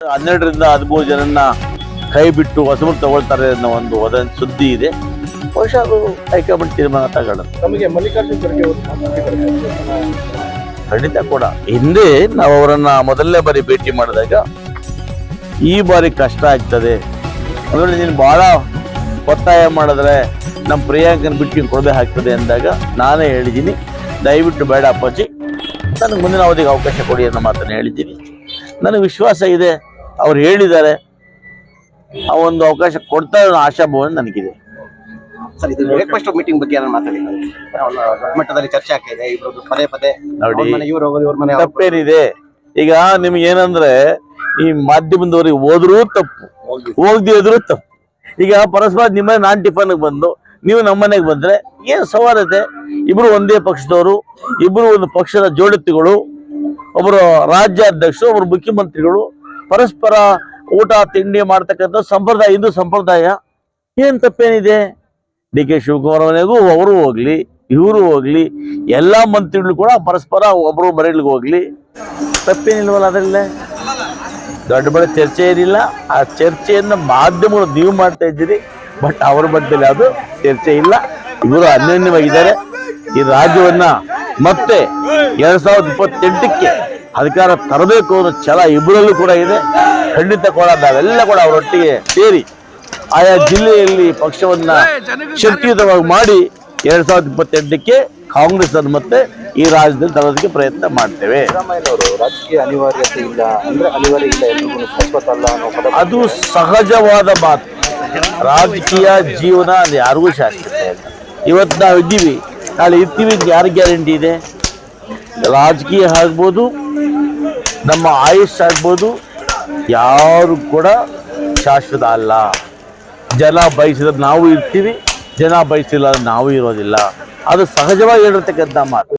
12ರಿಂದ 13 ಜನನ್ನ ಕೈ ಬಿಟ್ಟು ಹೊಸಬರು ತಗೊಳ್ತಾರೆ ಅನ್ನೋ ಒಂದು ವದಂತಿ ಸುದ್ದಿ ಇದೆ. ಬಹುಶಃ ಅದು ಹೈಕಮಾಂಡ್ ತೀರ್ಮಾನ ತಗೊಳ್ಳೋದು. ನಮಗೆ ಮಲ್ಲಿಕಾರ್ಜುನ್ ಖರ್ಗೆ ಅವರು ಖಂಡಿತ ಕೂಡ ಹಿಂದೆ ನಾವು ಅವರನ್ನ ಮೊದಲನೇ ಬಾರಿ ಭೇಟಿ ಮಾಡಿದಾಗ ಈ ಬಾರಿ ಕಷ್ಟ ಆಗ್ತದೆ, ಅದರಲ್ಲಿ ನೀನು ಬಹಳ ಒತ್ತಾಯ ಮಾಡಿದ್ರೆ ನಮ್ಮ ಪ್ರಿಯಾಂಕನ ಬಿಟ್ಟು ಕೊಡಬೇಕಾಗ್ತದೆ ಅಂದಾಗ ನಾನೇ ಹೇಳಿದ್ದೀನಿ, ದಯವಿಟ್ಟು ಬೇಡ ಅಪ್ಪಾಜಿ, ನನಗೆ ಮುಂದಿನ ಅವಧಿಗೆ ಅವಕಾಶ ಕೊಡಿ ಅನ್ನೋ ಮಾತನ್ನು ಹೇಳಿದ್ದೀನಿ. ನನಗೆ ವಿಶ್ವಾಸ ಇದೆ, ಅವ್ರು ಹೇಳಿದ್ದಾರೆ, ಆ ಒಂದು ಅವಕಾಶ ಕೊಡ್ತಾರೆ ಅನ್ನೋ ಆಶಾಭಾವನೆ ನನಗಿದೆ. ಸರ್, ಇದು ಬ್ರೇಕ್ಫಾಸ್ಟ್ ಮೀಟಿಂಗ್ ಬಗ್ಗೆ ಏನಾದ್ರು ಮಾತಾಡಿಲ್ಲ? ದೊಡ್ಡ ಮಟ್ಟದಲ್ಲಿ ಚರ್ಚೆ ಆಗ್ತಾ ಇದೆ, ಇಬ್ರು ಪದೇ ಪದೇ ನೋಡಿ, ಇವ್ರು ಹೋಗೋದು ಇವ್ರ ಮನೆ ತಪ್ಪೇನಿದೆ. ಈಗ ನಿಮ್ಗೆ ಏನಂದ್ರೆ ಈ ಮಾಧ್ಯಮದವ್ರಿಗೆ ಹೋದ್ರೂ ತಪ್ಪು, ಹೋಗದೆ ಹೋದ್ರೂ ತಪ್ಪು. ಈಗ ಪರಸ್ಪರ ನಿಮ್ಮ ನಾನ್ ಟಿಫನ್ಗೆ ಬಂದು ನೀವು ನಮ್ಮನೆಗೆ ಬಂದ್ರೆ ಏನ್ ಸವಾಲತೆ? ಇಬ್ರು ಒಂದೇ ಪಕ್ಷದವರು, ಇಬ್ರು ಒಂದು ಪಕ್ಷದ ಜೋಡತಿಗಳು, ಒಬ್ಬರು ರಾಜ್ಯಾಧ್ಯಕ್ಷರು, ಒಬ್ರು ಮುಖ್ಯಮಂತ್ರಿಗಳು, ಪರಸ್ಪರ ಊಟ ತಿಂಡಿ ಮಾಡ್ತಕ್ಕಂಥ ಸಂಪ್ರದಾಯ, ಹಿಂದೂ ಸಂಪ್ರದಾಯ. ಏನ್ ತಪ್ಪೇನಿದೆ? ಡಿ ಕೆ ಶಿವಕುಮಾರ್ ಮನೆಗೂ ಅವರು ಹೋಗ್ಲಿ, ಇವರು ಹೋಗ್ಲಿ, ಎಲ್ಲಾ ಮಂತ್ರಿಗಳು ಕೂಡ ಪರಸ್ಪರ ಒಬ್ಬರು ಮನೆಗಳಿಗೆ ಹೋಗ್ಲಿ, ತಪ್ಪೇನಿಲ್ವಲ್ಲ ಅದರಲ್ಲೇ. ದೊಡ್ಡ ಬಡ ಚರ್ಚೆ ಏನಿಲ್ಲ. ಆ ಚರ್ಚೆಯನ್ನು ಮಾಧ್ಯಮಗಳು ನೀವು ಮಾಡ್ತಾ ಇದ್ದೀರಿ, ಬಟ್ ಅವ್ರ ಮಧ್ಯದಲ್ಲಿ ಅದು ಚರ್ಚೆ ಇಲ್ಲ. ಇವರು ಅನ್ಯೋನ್ಯವಾಗಿದ್ದಾರೆ. ಈ ರಾಜ್ಯವನ್ನ ಮತ್ತೆ 2028ಕ್ಕೆ ಅಧಿಕಾರ ತರಬೇಕು ಅನ್ನೋ ಛಲ ಇಬ್ಬರಲ್ಲೂ ಕೂಡ ಇದೆ. ಖಂಡಿತ ಕೂಡ ನಾವೆಲ್ಲ ಕೂಡ ಅವರೊಟ್ಟಿಗೆ ಸೇರಿ ಆಯಾ ಜಿಲ್ಲೆಯಲ್ಲಿ ಪಕ್ಷವನ್ನ ಶಕ್ತಿಯುತವಾಗಿ ಮಾಡಿ 2028ಕ್ಕೆ ಕಾಂಗ್ರೆಸ್ ಅನ್ನು ಮತ್ತೆ ಈ ರಾಜ್ಯದಲ್ಲಿ ತರೋದಕ್ಕೆ ಪ್ರಯತ್ನ ಮಾಡ್ತೇವೆ. ಸಿದ್ದರಾಮಯ್ಯನವರು ರಾಜಕೀಯ ಅನಿವಾರ್ಯತೆ ಇಲ್ಲ ಅಂದ್ರೆ ಅನಿವಾರ್ಯ ಇಲ್ಲ, ಎಲ್ರಿಗೂ ಶಾಶ್ವತ ಅಲ್ಲ ಅನ್ನೋ ಪದ ಅದು ಸಹಜವಾದ ಮಾತು. ರಾಜಕೀಯ ಜೀವನ ಅದು ಯಾರಿಗೂ ಶಾಶ್ವತ ಇಲ್ಲ. ಇವತ್ತು ನಾವು ಇದ್ದೀವಿ, ನಾಳೆ ಇರ್ತೀವಿ, ಯಾರು ಗ್ಯಾರಂಟಿ ಇದೆ? ರಾಜಕೀಯ ಆಗ್ಬೋದು, ನಮ್ಮ ಆಯುಷ್ ಆಗ್ಬೋದು, ಯಾರು ಕೂಡ ಶಾಶ್ವತ ಅಲ್ಲ. ಜನ ಬಯಸಿದ್ರೆ ನಾವು ಇರ್ತೀವಿ, ಜನ ಬಯಸಿಲ್ಲ ನಾವು ಇರೋದಿಲ್ಲ. ಅದು ಸಹಜವಾಗಿ ಹೇಳಿರ್ತಕ್ಕಂಥ ಮಾತು.